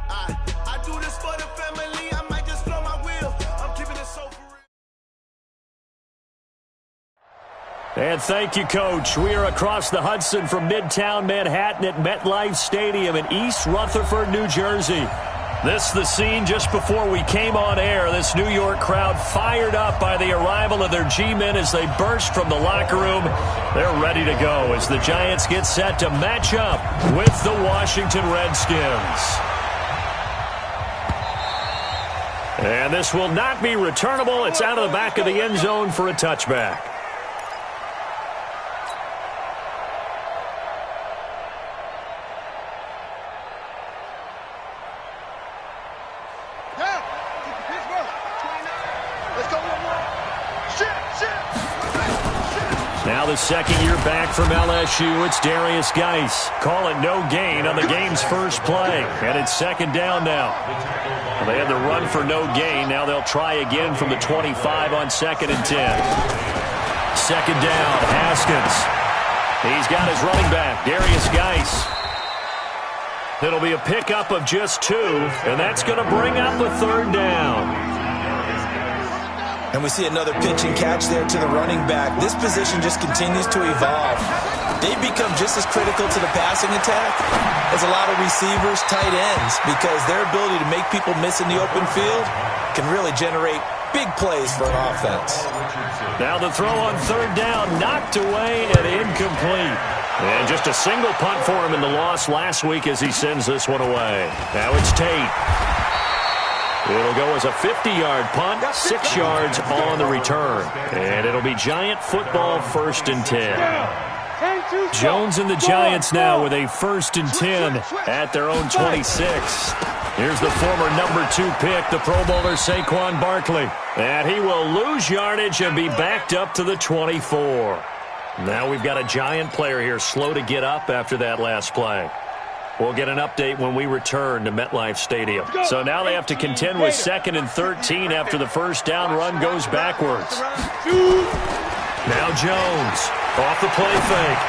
I do this for the family. I might just blow my wheel. I'm keeping it so for real. And thank you, Coach. We are across the Hudson from Midtown Manhattan at MetLife Stadium in East Rutherford, New Jersey. This is the scene just before we came on air. This New York crowd fired up by the arrival of their G-men as they burst from the locker room. They're ready to go as the Giants get set to match up with the Washington Redskins. And this will not be returnable. It's out of the back of the end zone for a touchback. Now the second year back from LSU, it's Darius Geis. Call it no gain on the game's first play. And it's second down now. Well, they had the run for no gain. Now they'll try again from the 25 on 2nd and 10. Second down, Haskins. He's got his running back, Darius Geis. It'll be a pickup of just 2, and that's going to bring up a third down. And we see another pitch and catch there to the running back. This position just continues to evolve. They become just as critical to the passing attack as a lot of receivers, tight ends, because their ability to make people miss in the open field can really generate big plays for an offense. Now the throw on third down, knocked away and incomplete. And just a single punt for him in the loss last week as he sends this one away. Now it's Tate. It'll go as a 50-yard punt, 6 yards on the return. And it'll be Giant football 1st and 10. Jones and the Giants now with a 1st and 10 at their own 26. Here's the former number 2 pick, the Pro Bowler Saquon Barkley. And he will lose yardage and be backed up to the 24. Now we've got a Giant player here slow to get up after that last play. We'll get an update when we return to MetLife Stadium. So now they have to contend with 2nd and 13 after the first down run goes backwards. Now Jones off the play fake.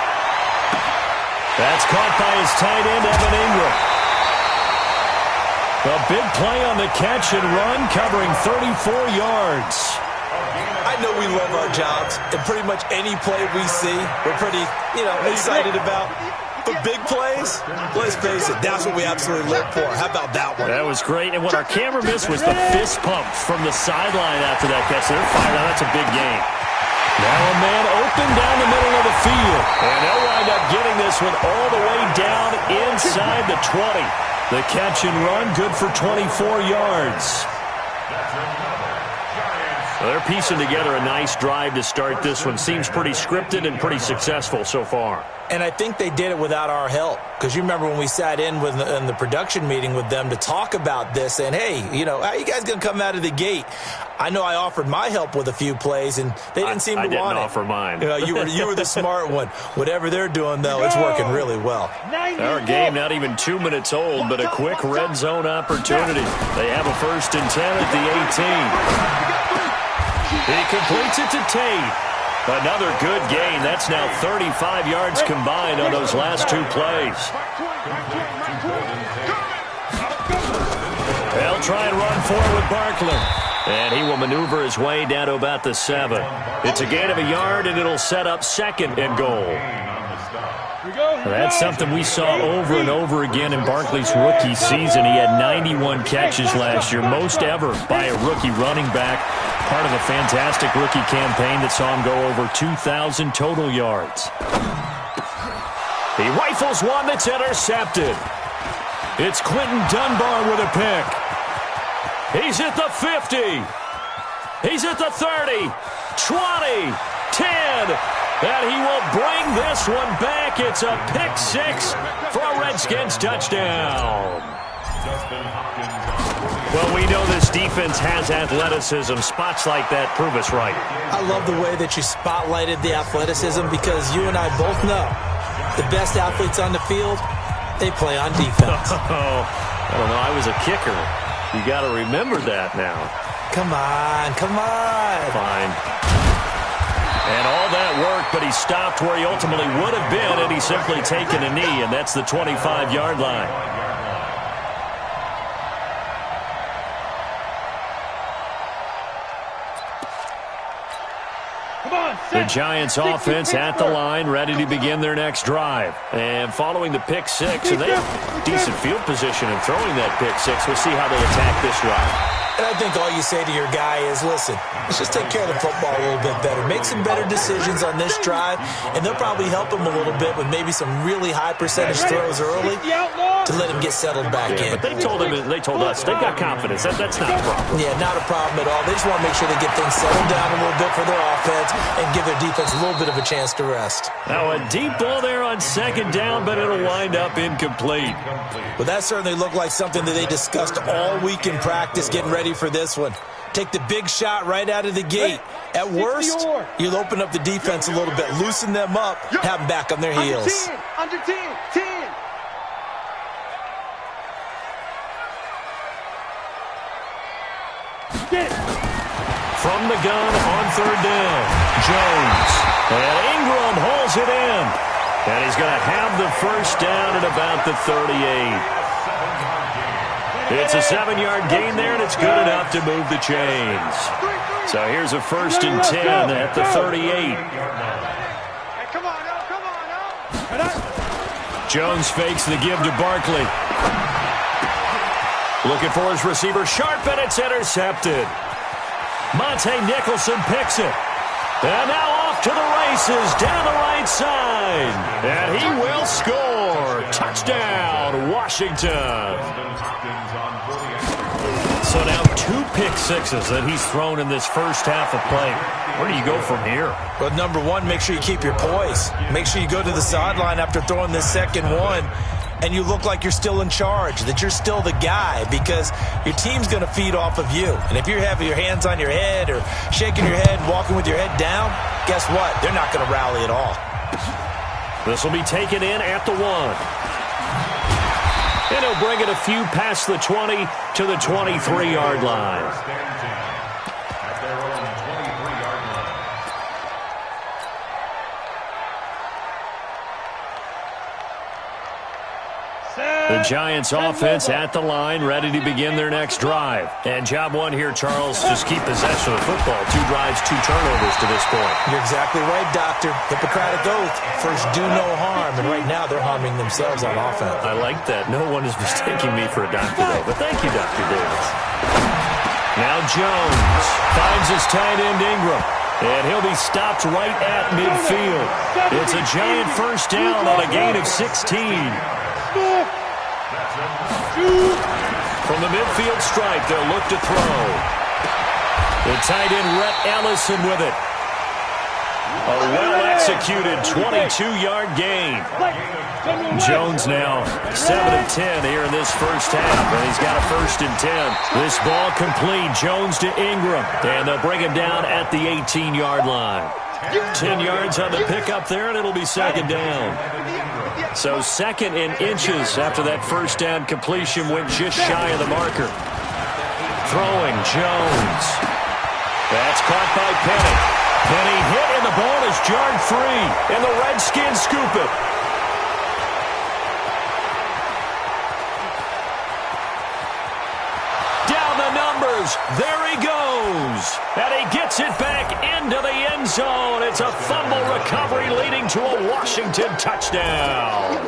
That's caught by his tight end, Evan Ingram. A big play on the catch and run, covering 34 yards. I know we love our jobs, and pretty much any play we see, we're pretty, excited about. But big plays, let's face it, that's what we absolutely live for. How about that one? That was great. And what our camera missed was the fist pump from the sideline after that catch. They're fired out. That's a big game. Now a man open down the middle of the field. And they'll wind up getting this one all the way down inside the 20. The catch and run, good for 24 yards. Well, they're piecing together a nice drive to start this one. Seems pretty scripted and pretty successful so far. And I think they did it without our help. Because you remember when we sat in the production meeting with them to talk about this, and hey, how are you guys going to come out of the gate? I know I offered my help with a few plays, and they didn't seem to want it. I didn't offer mine. You were the smart one. Whatever they're doing, though, it's working really well. Our game not even 2 minutes old, but a quick red zone opportunity. They have a 1st and 10 at the 18. He completes it to Tate. Another good gain. That's now 35 yards combined on those last 2 plays. They'll try and run forward with Barkley. And he will maneuver his way down to about the 7. It's a gain of a yard, and it'll set up 2nd and goal. That's something we saw over and over again in Barkley's rookie season. He had 91 catches last year, most ever by a rookie running back. Part of a fantastic rookie campaign that saw him go over 2,000 total yards. He rifles one that's intercepted. It's Quentin Dunbar with a pick. He's at the 50. He's at the 30, 20, 10. And he will bring this one back. It's a pick 6 for a Redskins touchdown. Well, we know this defense has athleticism. Spots like that prove us right. I love the way that you spotlighted the athleticism because you and I both know the best athletes on the field, they play on defense. I don't know. I was a kicker. You got to remember that now. Come on. Fine. And all that work, but he stopped where he ultimately would have been had he simply taken a knee, and that's the 25-yard line. The Giants offense at the line, ready to begin their next drive. And following the pick six, and they have decent field position in throwing that pick six. We'll see how they attack this drive. And I think all you say to your guy is, listen, let's just take care of the football a little bit better. Make some better decisions on this drive, and they'll probably help him a little bit with maybe some really high percentage throws early to let him get settled back in. But they told us, they've got confidence. That's not a problem. Yeah, not a problem at all. They just want to make sure they get things settled down a little bit for their offense and give their defense a little bit of a chance to rest. Now a deep ball there on second down, but it'll wind up incomplete. Well, that certainly looked like something that they discussed all week in practice getting ready for this one. Take the big shot right out of the gate. At worst, you'll open up the defense a little bit, loosen them up, have them back on their heels. Under 10. From the gun on third down, Jones. And Ingram hauls it in. And he's going to have the first down at about the 38. It's a 7-yard gain there, and it's good enough to move the chains. So here's a 1st and 10 at the 38. Jones fakes the give to Barkley. Looking for his receiver, Sharp, and it's intercepted. Monte Nicholson picks it. And now off to the races down the right side. And he will score. Touchdown, Washington. So now 2 pick sixes that he's thrown in this first half of play. Where do you go from here? Well, number one, make sure you keep your poise. Make sure you go to the sideline after throwing this second one, and you look like you're still in charge, that you're still the guy, because your team's going to feed off of you. And if you're having your hands on your head or shaking your head, walking with your head down, guess what? They're not going to rally at all. This will be taken in at the 1. And he'll bring it a few past the 20 to the 23-yard line. The Giants offense at the line, ready to begin their next drive. And job one here, Charles, just keep possession of the football. 2 drives, 2 turnovers to this point. You're exactly right, Doctor. Hippocratic oath. First, do no harm. And right now, they're harming themselves on offense. I like that. No one is mistaking me for a doctor, though. But thank you, Dr. Davis. Now Jones finds his tight end, Ingram. And he'll be stopped right at midfield. It's a Giant first down on a gain of 16. From the midfield stripe, they'll look to throw. The tight end, Rhett Ellison, with it. A well-executed 22-yard gain. Jones now 7 of 10 here in this first half, and he's got a 1st and 10. This ball complete. Jones to Ingram, and they'll bring him down at the 18-yard line. 10 yards on the pickup there, and it'll be second down. So 2nd and inches after that first down completion, went just shy of the marker. Throwing, Jones. That's caught by Penny. Penny hit, and the ball is jarred free, and the Redskins scoop it. Down the numbers. There he goes. And he gets it back into the end zone. It's a fumble recovery leading to a Washington touchdown.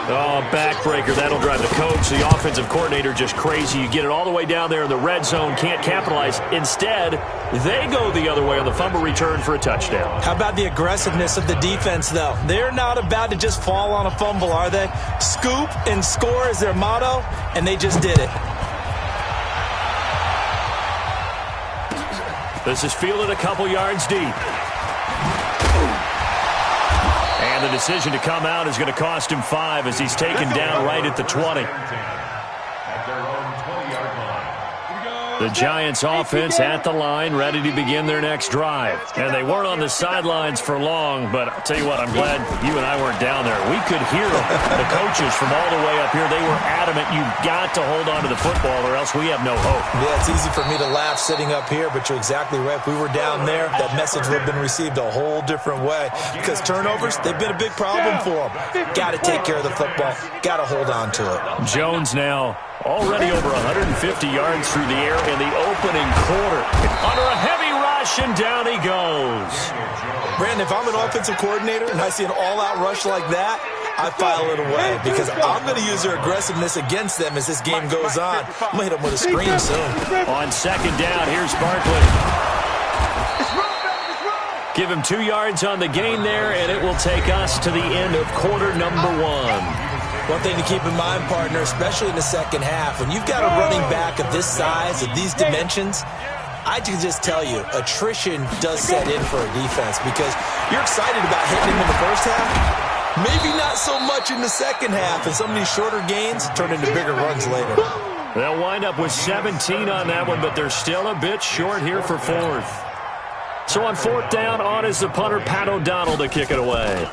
Oh, backbreaker. That'll drive the coach, the offensive coordinator, just crazy. You get it all the way down there in the red zone, can't capitalize. Instead, they go the other way on the fumble return for a touchdown. How about the aggressiveness of the defense, though? They're not about to just fall on a fumble, are they? Scoop and score is their motto, and they just did it. This is fielded a couple yards deep. And the decision to come out is going to cost him 5 as he's taken down right at the 20. The Giants offense at the line, ready to begin their next drive. And they weren't on the sidelines for long, but I'll tell you what, I'm glad you and I weren't down there. We could hear them. The coaches from all the way up here, they were adamant, you've got to hold on to the football or else we have no hope. Yeah, it's easy for me to laugh sitting up here, but you're exactly right. If we were down there, that message would have been received a whole different way. Because turnovers, they've been a big problem for them. Got to take care of the football. Got to hold on to it. Jones now already over 150 yards through the air in the opening quarter. Under a heavy rush, and down he goes. Brandon, if I'm an offensive coordinator and I see an all-out rush like that, I file it away because I'm going to use their aggressiveness against them as this game goes on. I'm going to hit them with a screen soon. On second down, here's Barkley. Give him 2 yards on the gain there, and it will take us to the end of quarter number 1. One thing to keep in mind, partner, especially in the second half, when you've got a running back of this size, of these dimensions, I can just tell you, attrition does set in for a defense because you're excited about hitting him in the first half. Maybe not so much in the second half, and some of these shorter gains turn into bigger runs later. They'll wind up with 17 on that one, but they're still a bit short here for fourth. So on fourth down, on is the punter, Pat O'Donnell, to kick it away.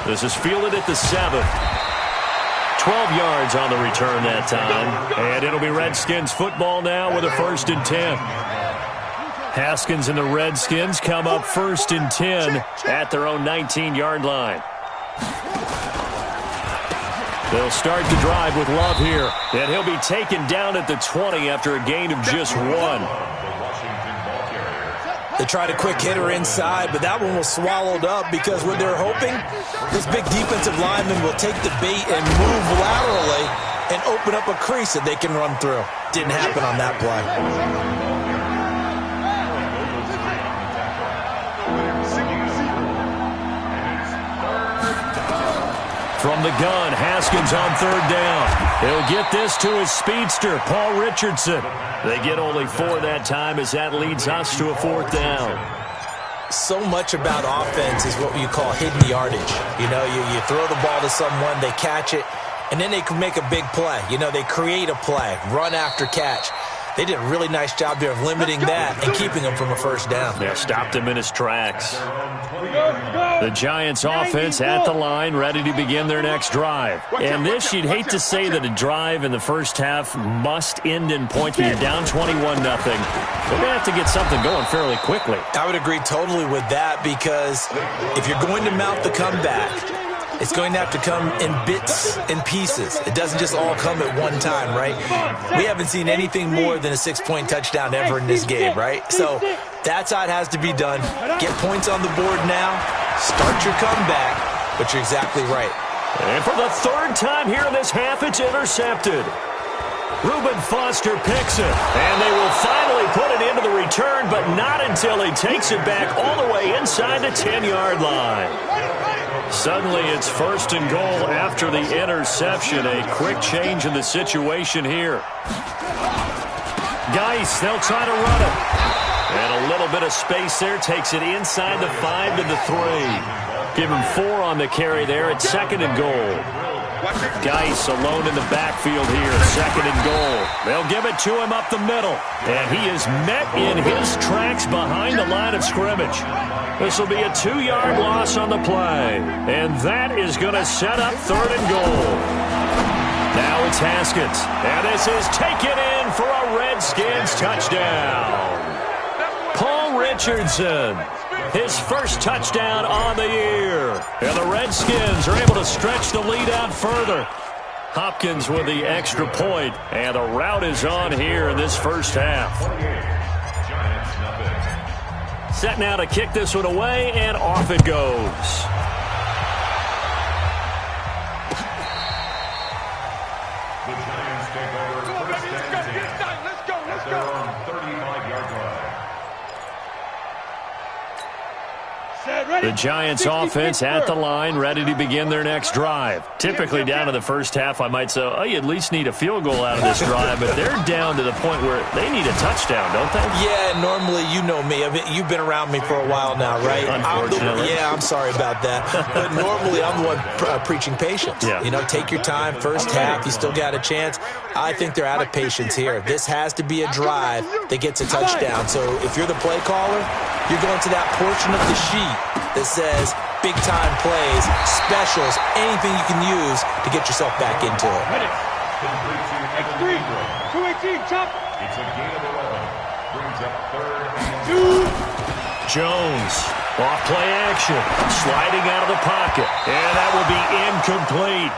This is fielded at the 7. 12 yards on the return that time. And it'll be Redskins football now with a 1st and 10. Haskins and the Redskins come up 1st and 10 at their own 19-yard line. They'll start the drive with Love here. And he'll be taken down at the 20 after a gain of just 1. They tried a quick hitter inside, but that one was swallowed up because what they're hoping, this big defensive lineman will take the bait and move laterally and open up a crease that they can run through. Didn't happen on that play. From the gun, Haskins on 3rd down. He'll get this to his speedster, Paul Richardson. They get only 4 that time as that leads us to a 4th down. So much about offense is what you call hidden yardage. You know, you throw the ball to someone, they catch it, and then they can make a big play. You know, they create a play, run after catch. They did a really nice job there of limiting that and keeping him from a 1st down. Yeah, stopped him in his tracks. The Giants offense at the line, ready to begin their next drive. And this, you'd hate to say that a drive in the first half must end in points, but you're down 21-0. They're going to have to get something going fairly quickly. I would agree totally with that because if you're going to mount the comeback, it's going to have to come in bits and pieces. It doesn't just all come at one time, right? We haven't seen anything more than a 6-point touchdown ever in this game, right? So that's how it has to be done. Get points on the board now. Start your comeback. But you're exactly right. And for the 3rd time here in this half, it's intercepted. Reuben Foster picks it, and they will finally put it into the return, but not until he takes it back all the way inside the 10-yard line. Suddenly, it's 1st and goal after the interception. A quick change in the situation here. Geis, they'll try to run it. And a little bit of space there. Takes it inside the 5 to the 3. Give him 4 on the carry there at 2nd and goal. Geis alone in the backfield here, 2nd and goal. They'll give it to him up the middle. And he is met in his tracks behind the line of scrimmage. This will be a 2-yard loss on the play. And that is going to set up 3rd and goal. Now it's Haskins. And this is taken in for a Redskins touchdown. Paul Richardson, his first touchdown on the year. And the Redskins are able to stretch the lead out further. Hopkins with the extra point, and the route is on here in this first half. Set now to kick this one away, and off it goes. The Giants offense at the line, ready to begin their next drive. Typically down to the first half, I might say, oh, you at least need a field goal out of this drive, but they're down to the point where they need a touchdown, don't they? Yeah, normally, you know me. I mean, you've been around me for a while now, right? Unfortunately. I'm sorry about that. But normally, I'm the one preaching patience. Yeah. You know, take your time, first half, you still got a chance. I think they're out of patience here. This has to be a drive that gets a touchdown. So if you're the play caller, you're going to that portion of the sheet that says big-time plays, specials, anything you can use to get yourself back into it. X3, 218, chop. It's a gain of 11. Brings up third and 2. Jones, off play action, sliding out of the pocket, and that will be incomplete.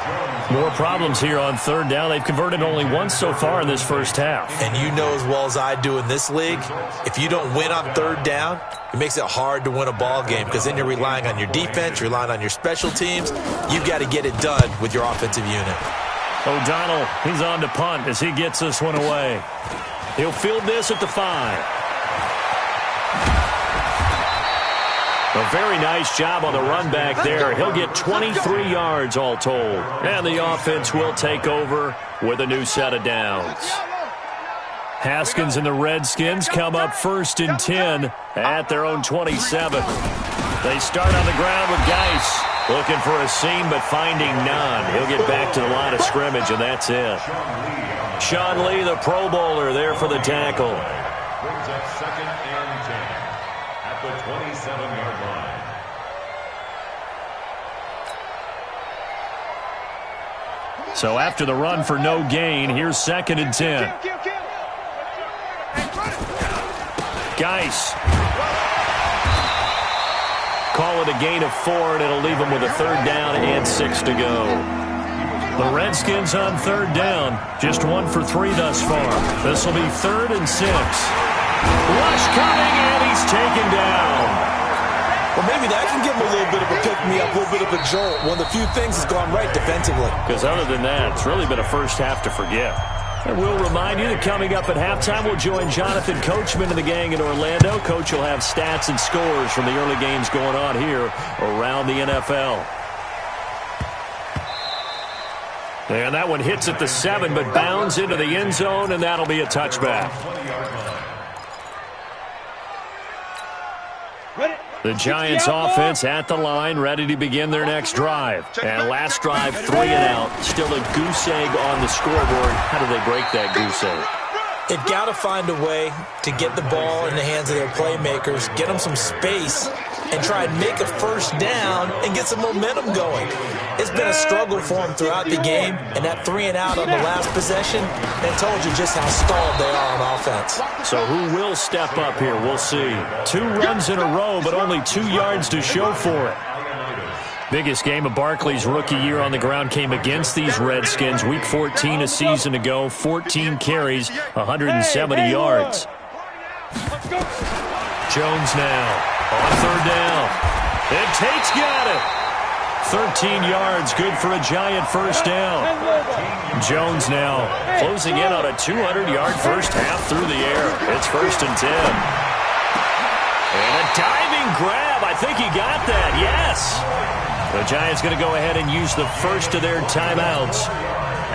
More problems here on third down. They've converted only once so far in this first half. And you know as well as I do in this league, if you don't win on third down, it makes it hard to win a ball game because then you're relying on your defense, you're relying on your special teams. You've got to get it done with your offensive unit. O'Donnell, he's on to punt as he gets this one away. He'll field this at the 5. A very nice job on the run back there. He'll get 23 yards all told. And the offense will take over with a new set of downs. Haskins and the Redskins come up 1st and 10 at their own 27. They start on the ground with Geis. Looking for a seam, but finding none. He'll get back to the line of scrimmage, and that's it. Sean Lee, the Pro Bowler, there for the tackle. Brings up 2nd and 10 at the 27-yard line. So after the run for no gain, here's 2nd and 10. Geis. Call it a gain of 4, and it'll leave them with a 3rd down and 6 to go. The Redskins on 3rd down, just 1 for 3 thus far. This will be 3rd and 6. Rush coming, and he's taken down. Well, maybe that can give him a little bit of a pick-me-up, a little bit of a jolt. One of the few things has gone right defensively. Because other than that, it's really been a first half to forget. And we'll remind you that coming up at halftime, we'll join Jonathan Coachman and the gang in Orlando. Coach will have stats and scores from the early games going on here around the NFL. And that one hits at the 7, but bounds into the end zone, and that'll be a touchback. The Giants offense at the line, ready to begin their next drive. And last drive, 3 and out. Still a goose egg on the scoreboard. How do they break that goose egg? They've got to find a way to get the ball in the hands of their playmakers, get them some space, and try and make a first down and get some momentum going. It's been a struggle for them throughout the game, and that 3 and out on the last possession, that told you just how stalled they are on offense. So who will step up here? We'll see. 2 runs in a row, but only 2 yards to show for it. Biggest game of Barkley's rookie year on the ground came against these Redskins. Week 14 a season ago, 14 carries, 170 yards. Jones now on 3rd down. And Tate's got it. 13 yards, good for a Giant first down. Jones now closing in on a 200-yard first half through the air. It's 1st and 10. And a diving grab. I think he got that, yes. The Giants going to go ahead and use the first of their timeouts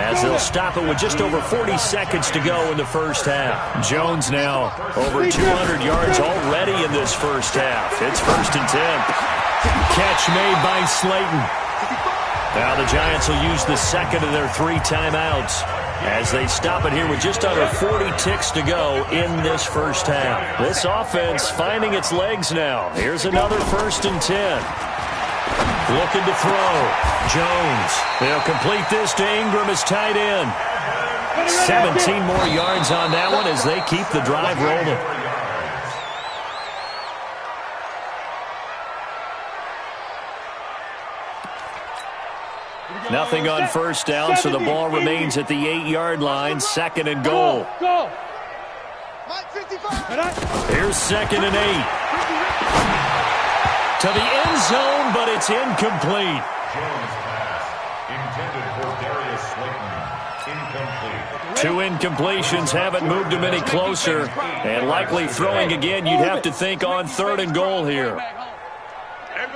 as they'll stop it with just over 40 seconds to go in the first half. Jones now over 200 yards already in this first half. It's 1st and 10. Catch made by Slayton. Now the Giants will use the second of their 3 timeouts as they stop it here with just under 40 ticks to go in this first half. This offense finding its legs now. Here's another 1st and 10. Looking to throw. Jones. They'll complete this to Ingram as tight end. 17 more yards on that one as they keep the drive rolling. Nothing on first down, so the ball remains at the 8-yard line. 2nd and goal. Here's 2nd and 8. To the end zone, but it's incomplete. Jones pass intended for Darius Slayton. Incomplete. 2 incompletions haven't moved him any closer. And likely throwing again, you'd have to think on 3rd and goal here. Here's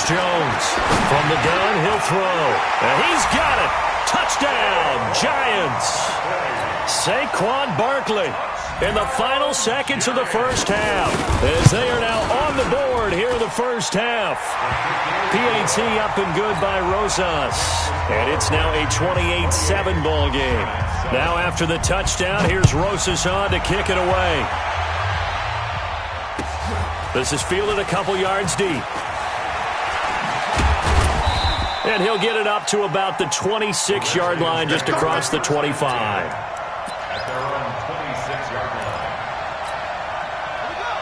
Jones. From the gun, he'll throw. And he's got it. Touchdown, Giants. Saquon Barkley in the final seconds of the first half, as they are now on the board here in the first half. PAT up and good by Rosas. And it's now a 28-7 ball game. Now after the touchdown, here's Rosas on to kick it away. This is fielded a couple yards deep. And he'll get it up to about the 26-yard line, just across the 25. At their own 26-yard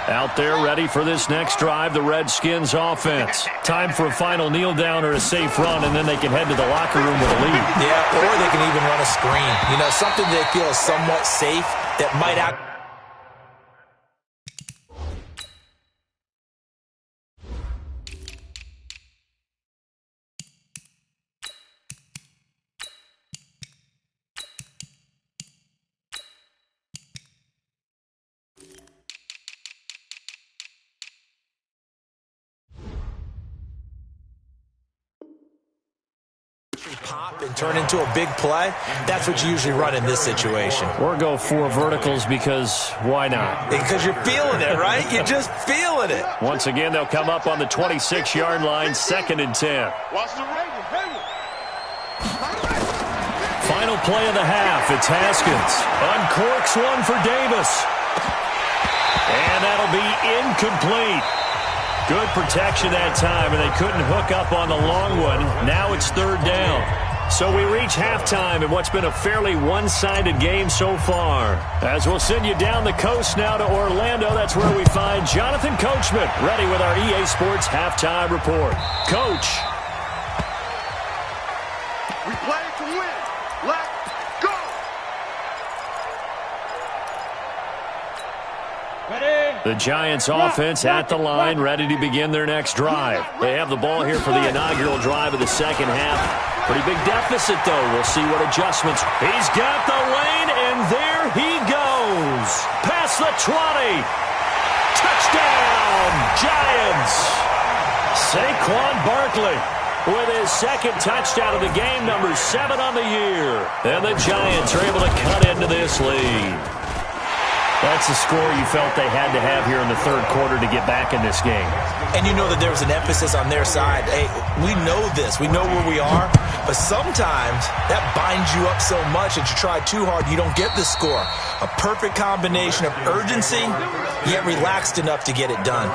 line. Out there ready for this next drive, the Redskins offense. Time for a final kneel down or a safe run, and then they can head to the locker room with a lead. Yeah, or they can even run a screen. You know, something they feel is somewhat safe that might out. Pop and turn into a big play. That's what you usually run in this situation. Or go 4 verticals because why not? Because you're feeling it, right? You're just feeling it. Once again, they'll come up on the 26-yard line, 2nd and 10. Final play of the half. It's Haskins. Uncorks one for Davis. And that'll be incomplete. Good protection that time, and they couldn't hook up on the long one. Now it's 3rd down. So we reach halftime in what's been a fairly one-sided game so far. As we'll send you down the coast now to Orlando, that's where we find Jonathan Coachman, ready with our EA Sports Halftime Report. Coach. We play to win. Let's go. The Giants offense at the line, ready to begin their next drive. They have the ball here for the inaugural drive of the second half. Pretty big deficit, though. We'll see what adjustments. He's got the lane, and there he goes. Past the 20. Touchdown, Giants. Saquon Barkley with his 2nd touchdown of the game, number 7 on the year. And the Giants are able to cut into this lead. That's the score you felt they had to have here in the 3rd quarter to get back in this game. And you know that there was an emphasis on their side. Hey, we know this. We know where we are. But sometimes that binds you up so much that you try too hard, you don't get the score. A perfect combination of urgency, yet relaxed enough to get it done.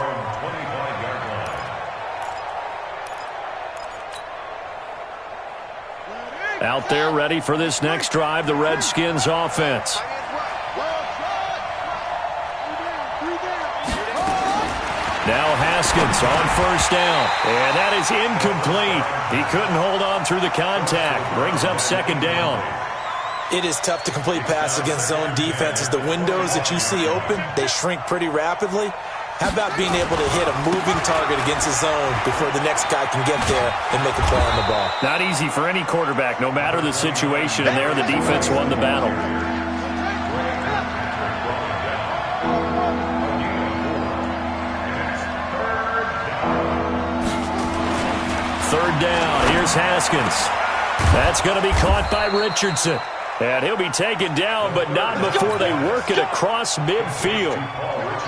Out there ready for this next drive, the Redskins offense. Now Haskins on 1st down, and that is incomplete. He couldn't hold on through the contact. Brings up 2nd down. It is tough to complete passes against zone defenses. The windows that you see open, they shrink pretty rapidly. How about being able to hit a moving target against a zone before the next guy can get there and make a play on the ball? Not easy for any quarterback, no matter the situation, and there the defense won the battle. Third down. Here's Haskins. That's going to be caught by Richardson. And he'll be taken down, but not before they work it across midfield.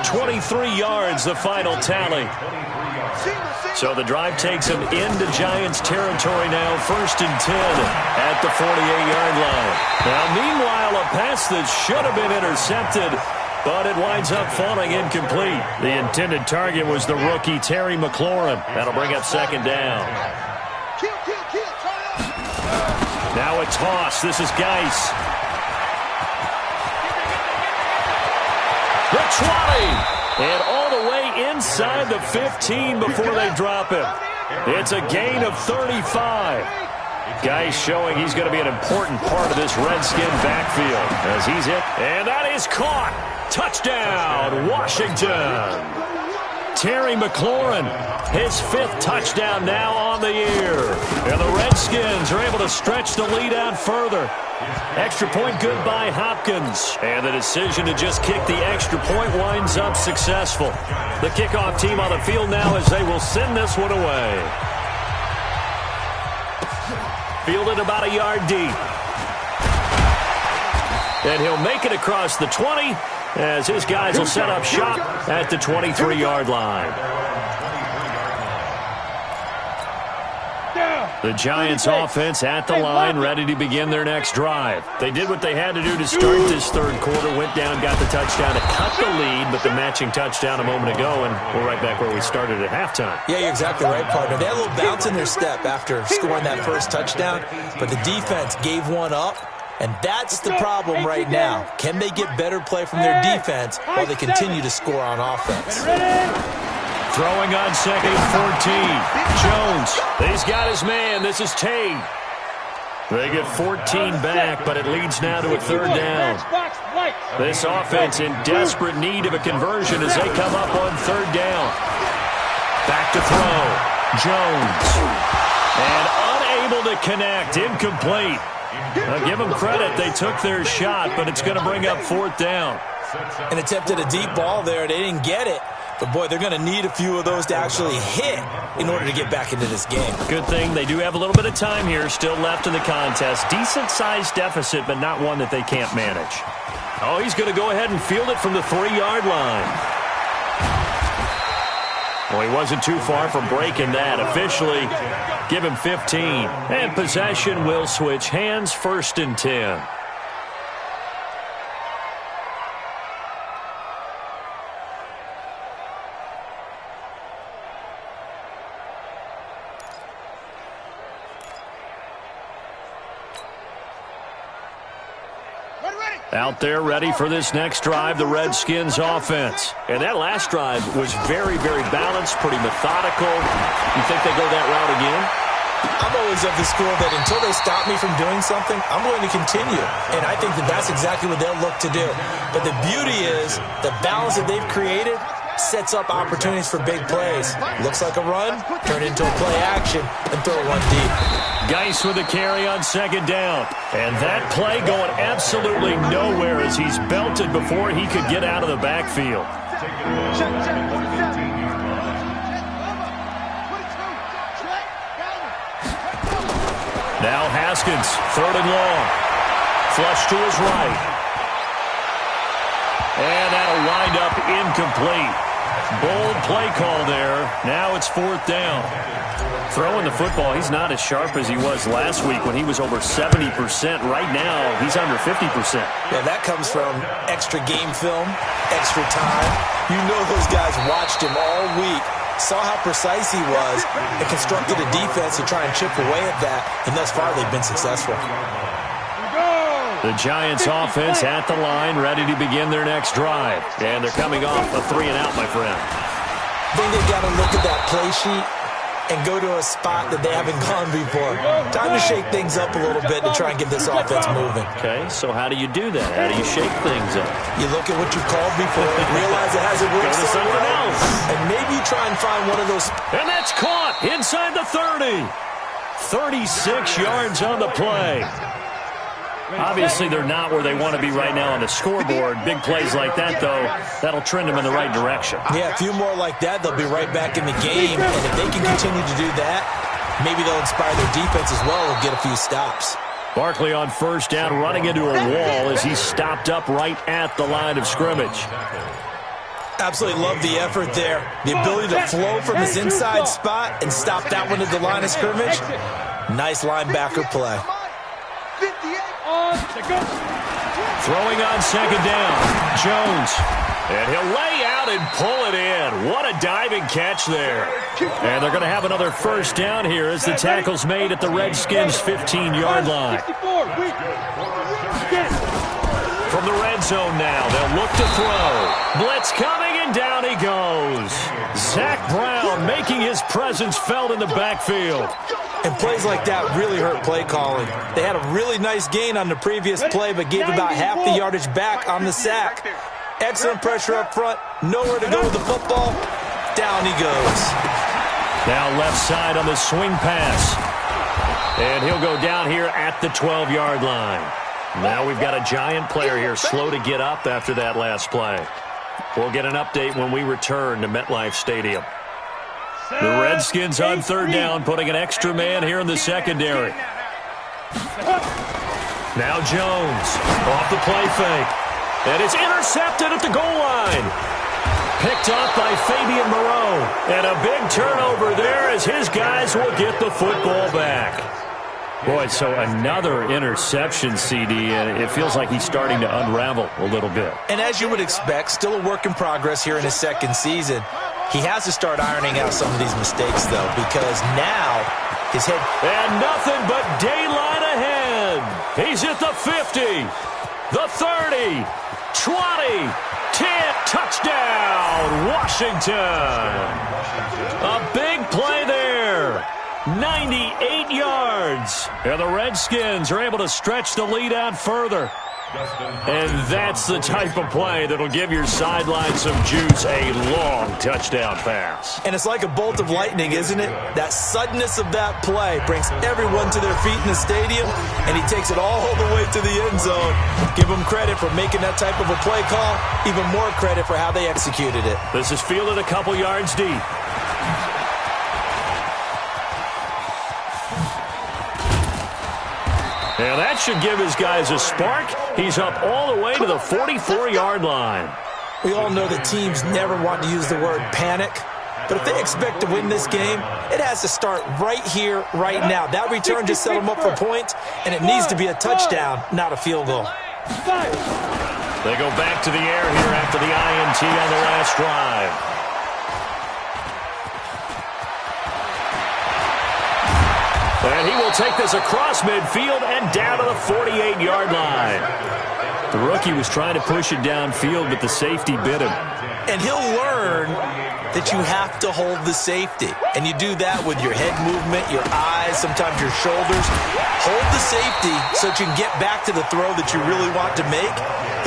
23 yards, the final tally. So the drive takes him into Giants territory now, 1st and 10 at the 48-yard line. Now, meanwhile, a pass that should have been intercepted, but it winds up falling incomplete. The intended target was the rookie Terry McLaurin. That'll bring up 2nd down. Now a toss. This is Geis. The 20. And all the way inside the 15 before they drop him. It's a gain of 35. Geis showing he's going to be an important part of this Redskin backfield as he's hit. And that is caught. Touchdown, Washington. Terry McLaurin. His 5th touchdown now on the year. And the Redskins are able to stretch the lead out further. Extra point good by Hopkins. And the decision to just kick the extra point winds up successful. The kickoff team on the field now as they will send this one away. Fielded about a yard deep. And he'll make it across the 20 as his guys will set up shop at the 23-yard line. The Giants offense at the line, ready to begin their next drive. They did what they had to do to start this third quarter, went down, got the touchdown to cut the lead, but the matching touchdown a moment ago, and we're right back where we started at halftime. Yeah, you're exactly right, partner. They had a little bounce in their step after scoring that first touchdown, but the defense gave one up, and that's the problem right now. Can they get better play from their defense while they continue to score on offense? Throwing on 2nd and 14. Jones, he's got his man. This is Tate. They get 14 back, but it leads now to a 3rd down. This offense in desperate need of a conversion as they come up on 3rd down. Back to throw. Jones. And unable to connect. Incomplete. I'll give them credit. They took their shot, but it's going to bring up 4th down. And attempted a deep ball there. They didn't get it. But, boy, they're going to need a few of those to actually hit in order to get back into this game. Good thing they do have a little bit of time here still left in the contest. Decent-sized deficit, but not one that they can't manage. Oh, he's going to go ahead and field it from the 3-yard line. Well, he wasn't too far from breaking that. Officially, give him 15. And possession will switch hands, 1st and 10. Out there ready for this next drive, the Redskins offense. And that last drive was very, very balanced, pretty methodical. You think they go that route again? I'm always of the school that until they stop me from doing something, I'm going to continue. And I think that that's exactly what they'll look to do. But the beauty is the balance that they've created sets up opportunities for big plays. Looks like a run, turn into a play action, and throw one deep. Geis with a carry on 2nd down. And that play going absolutely nowhere as he's belted before he could get out of the backfield. Now Haskins, 3rd and long. Flush to his right. And that'll wind up incomplete. Bold play call there. Now it's 4th down. Throwing the football, he's not as sharp as he was last week when he was over 70%. Right now, he's under 50%. Yeah, that comes from extra game film, extra time. You know those guys watched him all week, saw how precise he was, and constructed a defense to try and chip away at that, and thus far they've been successful. The Giants offense at the line, ready to begin their next drive. And they're coming off a 3-and-out, my friend. I think they've got to look at that play sheet and go to a spot that they haven't gone before. Time to shake things up a little bit to try and get this offense moving. Okay, so how do you do that? How do you shake things up? You look at what you've called before, realize it hasn't worked Go to something else. and maybe you try and find one of those. And that's caught inside the 30. 36 yards on the play. Obviously, they're not where they want to be right now on the scoreboard. Big plays like that, though, that'll trend them in the right direction. Yeah, a few more like that, they'll be right back in the game. And if they can continue to do that, maybe they'll inspire their defense as well and get a few stops. Barkley on 1st down, running into a wall as he's stopped up right at the line of scrimmage. Absolutely love the effort there. The ability to flow from his inside spot and stop that one at the line of scrimmage. Nice linebacker play. Throwing on 2nd down, Jones. And he'll lay out and pull it in. What a diving catch there. And they're going to have another 1st down here as the tackle's made at the Redskins' 15-yard line. From the red zone now, they'll look to throw. Blitz coming, and down he goes. Zach Brown making his presence felt in the backfield. And plays like that really hurt play calling. They had a really nice gain on the previous play, but gave about half the yardage back on the sack. Excellent pressure up front, nowhere to go with the football, Down he goes. Now left side on the swing pass. And he'll go down here at the 12-yard line. Now we've got a Giant player here slow to get up after that last play. We'll get an update when we return to MetLife Stadium. The Redskins on third down, putting an extra man here in the secondary. Now Jones off the play fake. And it's intercepted at the goal line. Picked off by Fabian Moreau. And a big turnover there as his guys will get the football back. Boy, so another interception, CD, and it feels like he's starting to unravel a little bit. And as you would expect, still a work in progress here in his second season. He has to start ironing out some of these mistakes, though, because now his head... And nothing but daylight ahead. He's at the 50, the 30, 20, 10, touchdown, Washington. A big play there. 98 yards. And the Redskins are able to stretch the lead out further. And that's the type of play that'll give your sideline some juice, a long touchdown pass. And it's like a bolt of lightning, isn't it? That suddenness of that play brings everyone to their feet in the stadium, and he takes it all the way to the end zone. Give him credit for making that type of a play call, even more credit for how they executed it. This is fielded a couple yards deep. Now that should give his guys a spark. He's up all the way to the 44-yard line. We all know that teams never want to use the word panic, but if they expect to win this game, it has to start right here, right now. That return just set them up for points, and it needs to be a touchdown, not a field goal. They go back to the air here after the INT on the last drive. And he will take this across midfield and down to the 48-yard line. The rookie was trying to push it downfield, but the safety bit him. And he'll learn that you have to hold the safety. And you do that with your head movement, your eyes, sometimes your shoulders. Hold the safety so that you can get back to the throw that you really want to make.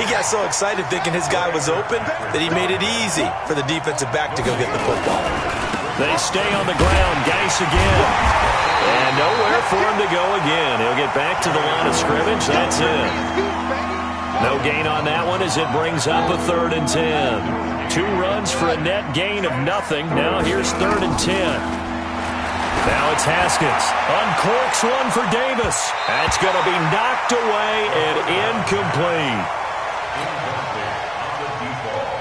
He got so excited thinking his guy was open that he made it easy for the defensive back to go get the football. They stay on the ground. Geis again. And nowhere for him to go again. He'll get back to the line of scrimmage. That's it. No gain on that one as it brings up a 3rd and 10. 2 runs for a net gain of nothing. Now here's 3rd and 10. Now it's Haskins. Uncorks one for Davis. That's going to be knocked away and incomplete.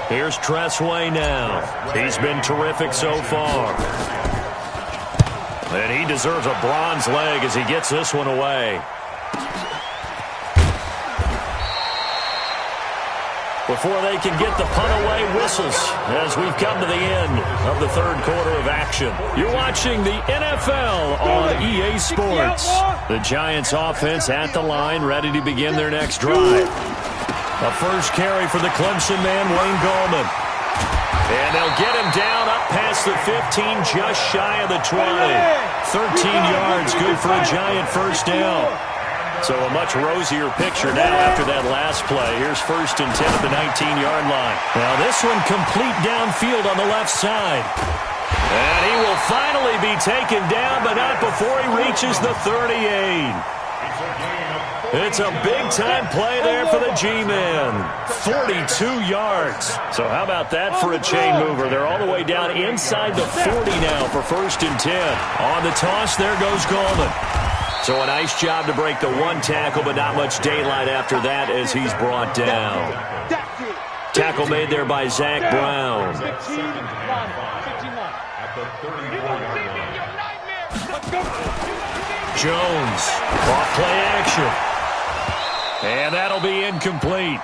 Here's Tressway now. He's been terrific so far. And he deserves a bronze leg as he gets this one away. Before they can get the punt away, whistles as we've come to the end of the 3rd quarter of action. You're watching the NFL on EA Sports. The Giants offense at the line, ready to begin their next drive. A first carry for the Clemson man, Wayne Gallman. And they'll get him down up past the 15, just shy of the 20. 13 yards, good for a Giant first down. So a much rosier picture now after that last play. Here's 1st and 10 at the 19-yard line. Now this one complete downfield on the left side. And he will finally be taken down, but not before he reaches the 38. It's a big-time play there for the G-men. 42 yards. So how about that for a chain mover? They're all the way down inside the 40 now for 1st and 10. On the toss, there goes Gallman. So a nice job to break the 1 tackle, but not much daylight after that as he's brought down. Tackle made there by Zach Brown. Jones, off play action. And that'll be incomplete.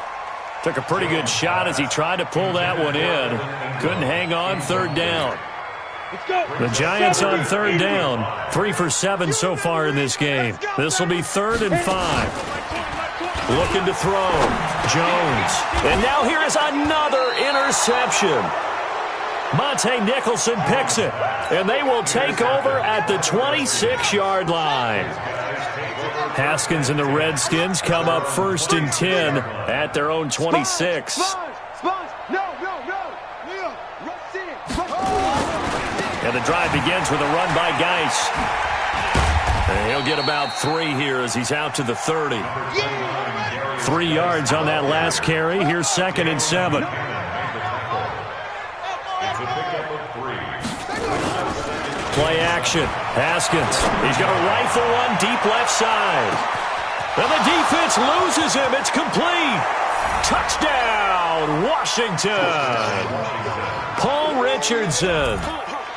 Took a pretty good shot as he tried to pull that one in. Couldn't hang on, 3rd down. The Giants on 3rd down. 3 for 7 so far in this game. This will be 3rd and 5. Looking to throw. Jones. And now here is another interception. Monte Nicholson picks it. And they will take over at the 26-yard line. Haskins and the Redskins come up 1st and 10 at their own 26. And the drive begins with a run by Geis. And he'll get about 3 here as he's out to the 30. 3 yards on that last carry. Here's 2nd and 7. Play action. Haskins. He's going to rifle one deep left side. And the defense loses him. It's complete. Touchdown, Washington. Paul Richardson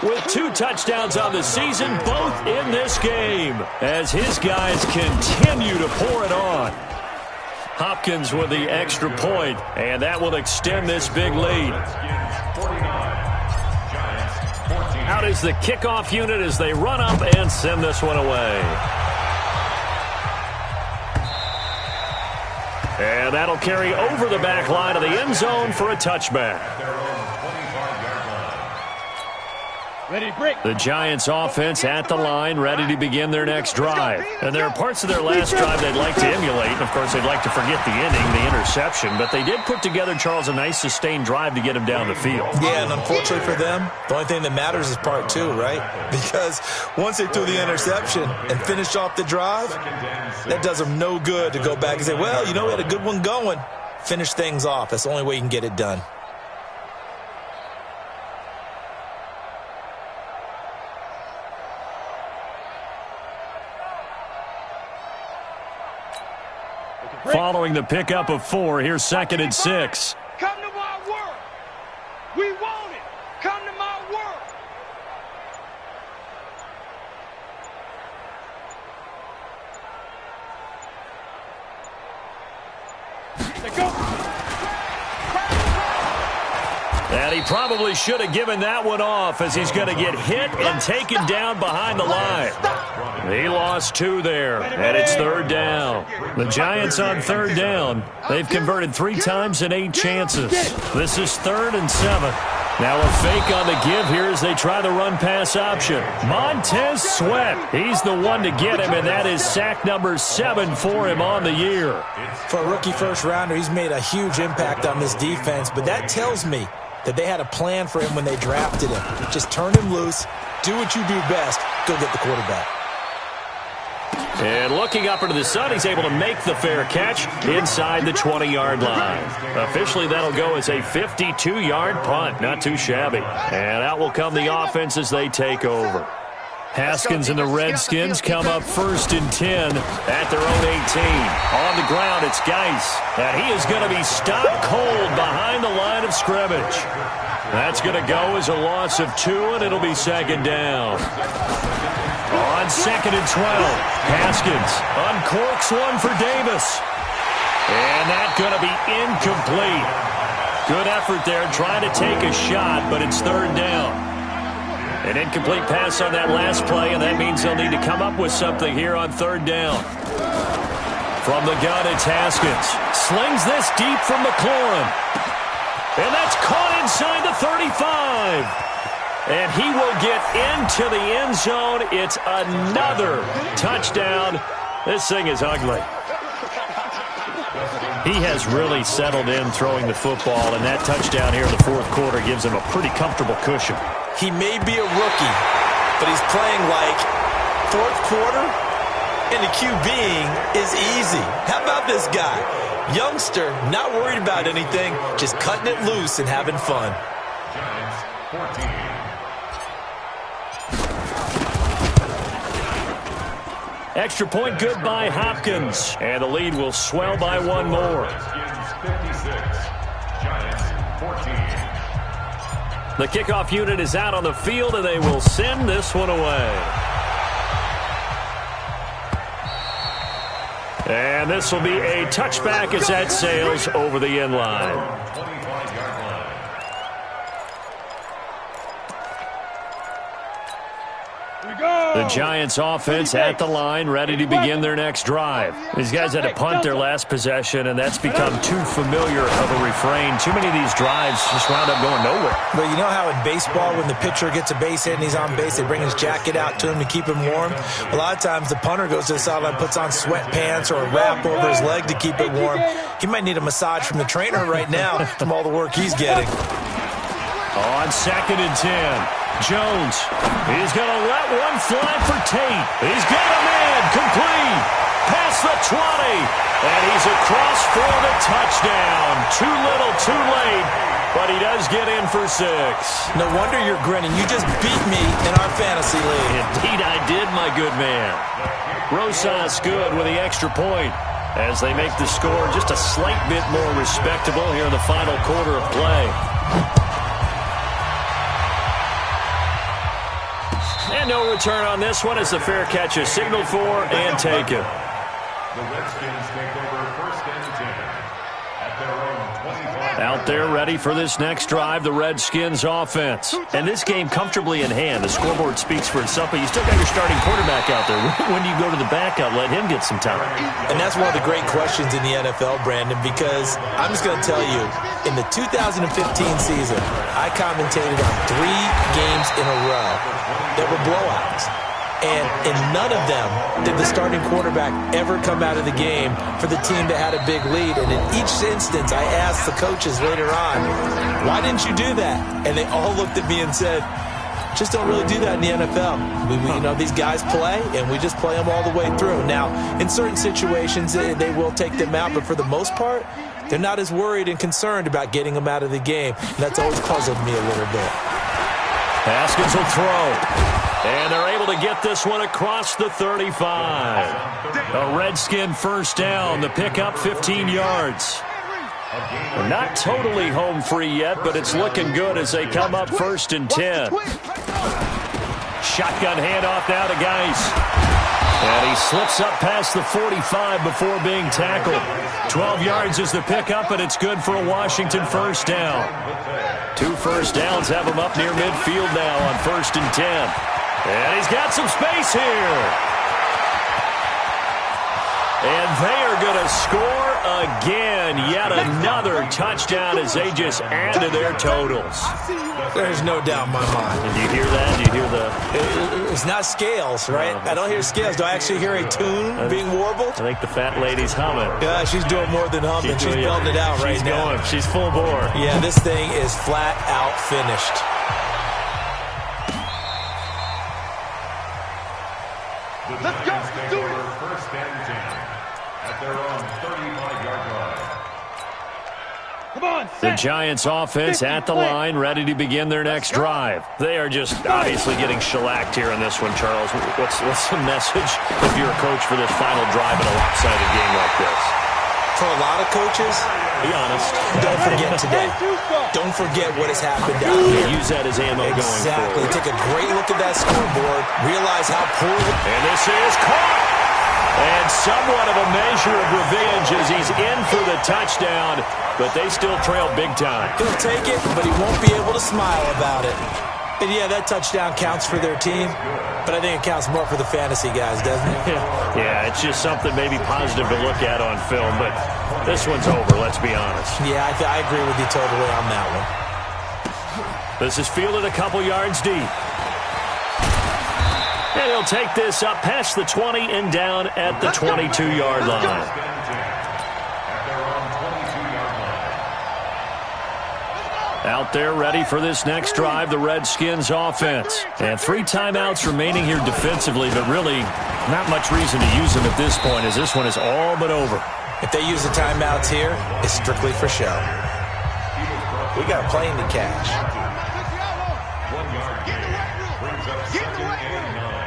with 2 touchdowns on the season, both in this game, as his guys continue to pour it on. Hopkins with the extra point, and that will extend this big lead. Out is the kickoff unit as they run up and send this one away. And that'll carry over the back line of the end zone for a touchback. Ready, break. The Giants offense at the line, ready to begin their next drive. And there are parts of their last drive they'd like to emulate. And of course, they'd like to forget the ending, the interception. But they did put together, Charles, a nice sustained drive to get him down the field. Yeah, and unfortunately for them, the only thing that matters is part 2, right? Because once they threw the interception and finished off the drive, that does them no good to go back and say, well, you know, we had a good one going. Finish things off. That's the only way you can get it done. Following the pickup of 4, here's 2nd and 6. Come to my work. We want it. Come to my work. Let's go. And he probably should have given that one off as he's going to get hit and taken down behind the line. He lost 2 there, and it's 3rd down. The Giants on 3rd down. They've converted 3 times in 8 chances. This is 3rd and 7. Now a fake on the give here as they try the run-pass option. Montez Sweat, he's the one to get him, and that is sack number 7 for him on the year. For a rookie first-rounder, he's made a huge impact on this defense, but that tells me that they had a plan for him when they drafted him. Just turn him loose, do what you do best, go get the quarterback. And looking up into the sun, he's able to make the fair catch inside the 20-yard line. Officially, that'll go as a 52-yard punt. Not too shabby. And out will come the offense as they take over. Haskins and the Redskins come up 1st and 10 at their own 18. On the ground, it's Geis. And he is going to be stopped cold behind the line of scrimmage. That's going to go as a loss of 2, and it'll be 2nd down. On 2nd and 12, Haskins uncorks one for Davis. And that's going to be incomplete. Good effort there trying to take a shot, but it's 3rd down. An incomplete pass on that last play, and that means they'll need to come up with something here on 3rd down. From the gun, it's Haskins. Slings this deep from McLaurin. And that's caught inside the 35. And he will get into the end zone. It's another touchdown. This thing is ugly. He has really settled in throwing the football, and that touchdown here in the 4th quarter gives him a pretty comfortable cushion. He may be a rookie, but he's playing like 4th quarter, and the QBing is easy. How about this guy? Youngster, not worried about anything, just cutting it loose and having fun. Giants 14. Extra point good by Hopkins. And the lead will swell by 1 more. Redskins 56. Giants 14. The kickoff unit is out on the field, and they will send this one away. And this will be a touchback as that sails over the end line. 25-yard line. The Giants offense at the line, ready to begin their next drive. These guys had to punt their last possession, and that's become too familiar of a refrain. Too many of these drives just wound up going nowhere. But you know how in baseball, when the pitcher gets a base hit and he's on base, they bring his jacket out to him to keep him warm? A lot of times the punter goes to the sideline, puts on sweatpants or a wrap over his leg to keep it warm. He might need a massage from the trainer right now from all the work he's getting. On 2nd and 10, Jones. He's going to let one fly for Tate. He's got a man complete. Past the 20. And he's across for the touchdown. Too little, too late. But he does get in for 6. No wonder you're grinning. You just beat me in our fantasy league. Indeed I did, my good man. Rosas good with the extra point as they make the score just a slight bit more respectable here in the final quarter of play. And no return on this one as the fair catch is signaled for and taken. The Redskins take over 1st and 10 at their own 25. Out there ready for this next drive, the Redskins offense. And this game comfortably in hand. The scoreboard speaks for itself, but you still got your starting quarterback out there. When do you go to the backup? Let him get some time. And that's one of the great questions in the NFL, Brandon, because I'm just going to tell you, in the 2015 season, I commentated on 3 games in a row that were blowouts. And in none of them did the starting quarterback ever come out of the game for the team that had a big lead. And in each instance, I asked the coaches later on, why didn't you do that? And they all looked at me and said, just don't really do that in the NFL. You know, these guys play, and we just play them all the way through. Now, in certain situations, they will take them out, but for the most part, they're not as worried and concerned about getting them out of the game. And that's always puzzled me a little bit. Haskins will throw. And they're able to get this one across the 35. A Redskin first down. The pickup 15 yards. They're not totally home free yet, but it's looking good as they come up 1st and 10. Shotgun handoff now to Geis. And he slips up past the 45 before being tackled. 12 yards is the pickup, and it's good for a Washington first down. 2 first downs have him up near midfield now on 1st and 10. And he's got some space here. And they are going to score again. Yet another touchdown as they just add to their totals. There's no doubt in my mind. Did you hear that? Did you hear the... It's not scales, right? I don't hear scales. Do I actually hear a tune being warbled? I think the fat lady's humming. Yeah, she's doing more than humming. She's belting it out right now. She's full bore. Yeah, this thing is flat out finished. Let's go. Do it. 1st and 10 at their own 35-yard line. Come on, The Giants offense at the line, ready to begin their next drive. They are just obviously getting shellacked here in this one, Charles. What's the message if you're a coach for this final drive in a lopsided game like this? For a lot of coaches, be honest. Don't forget today. Don't forget what has happened out here. Use that as ammo going forward. Exactly. Take a great look at that scoreboard. Realize how poor. And this is caught. And somewhat of a measure of revenge as he's in for the touchdown, but they still trail big time. He'll take it, but he won't be able to smile about it. And yeah, that touchdown counts for their team, but I think it counts more for the fantasy guys, doesn't it? Yeah, it's just something maybe positive to look at on film, but this one's over, let's be honest. Yeah, I agree with you totally on that one. This is fielded a couple yards deep. And he'll take this up past the 20 and down at the 22-yard line. Out there ready for this next drive, the Redskins offense. And 3 timeouts remaining here defensively, but really not much reason to use them at this point as this one is all but over. If they use the timeouts here, it's strictly for show. We got a plane to catch. 1 yard gain brings up 2nd and 9.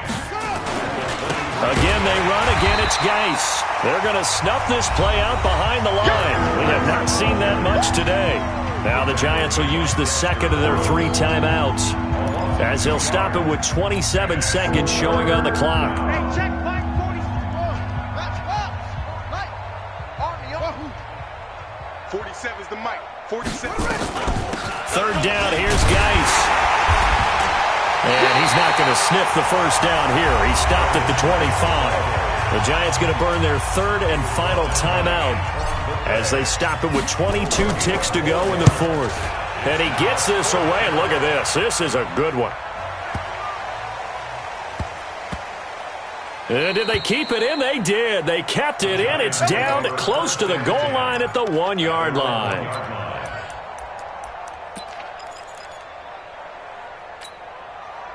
Again, they run. Again, it's Geis. They're going to snuff this play out behind the line. We have not seen that much today. Now the Giants will use the second of their 3 timeouts as they'll stop it with 27 seconds showing on the clock. Hey, check Mike 47's the mic. 47. 3rd down, here's Geis. And he's not going to sniff the first down here. He stopped at the 25. The Giants going to burn their 3rd and final timeout as they stop it with 22 ticks to go in the 4th. And he gets this away, and look at this. This is a good one. And did they keep it in? They did. They kept it in. It's down close to the goal line at the 1-yard line.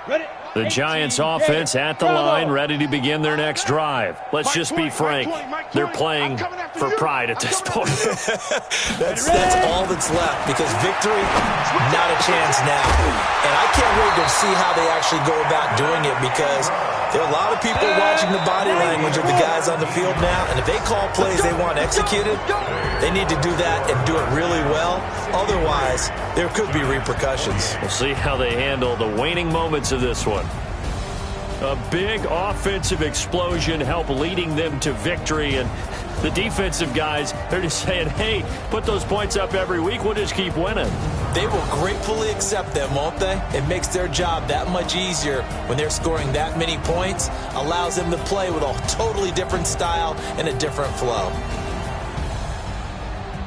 The Giants offense at the line, ready to begin their next drive. Let's just be frank, they're playing for pride at this point. That's all that's left, because victory, not a chance now. And I can't wait to see how they actually go about doing it, because there are a lot of people watching the body language of the guys on the field now, and if they call plays they want executed, they need to do that and do it really well. Otherwise, there could be repercussions. We'll see how they handle the waning moments of this one. A big offensive explosion helped leading them to victory, and the defensive guys, they're just saying, hey, put those points up every week, we'll just keep winning. They will gratefully accept them, won't they? It makes their job that much easier when they're scoring that many points, allows them to play with a totally different style and a different flow.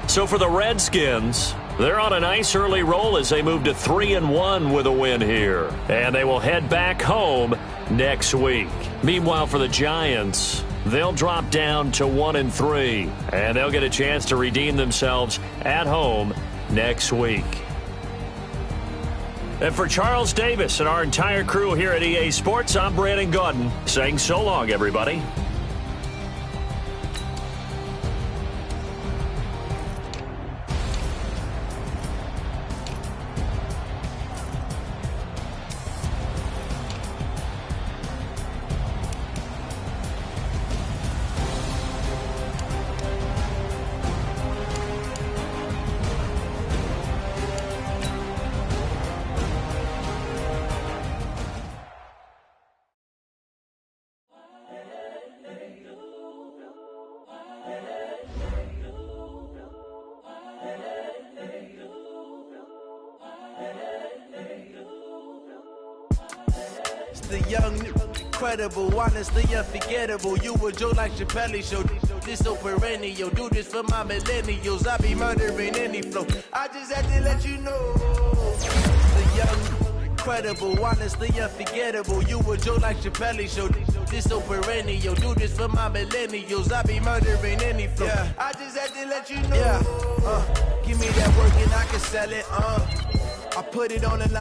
So for the Redskins, they're on a nice early roll as they move to 3-1 with a win here. And they will head back home next week. Meanwhile, for the Giants, they'll drop down to 1-3. And they'll get a chance to redeem themselves at home next week. And for Charles Davis and our entire crew here at EA Sports, I'm Brandon Gaudin saying so long, everybody. The young, incredible, honestly unforgettable. You a Joe like Chappelle show. This so perennial. Do this for my millennials. I be murdering any flow. I just had to let you know. The young, incredible, honestly unforgettable. You a Joe like Chappelle show. This so perennial. Do this for my millennials. I be murdering any flow. Yeah. I just had to let you know. Yeah. Give me that work and I can sell it. I put it on the line.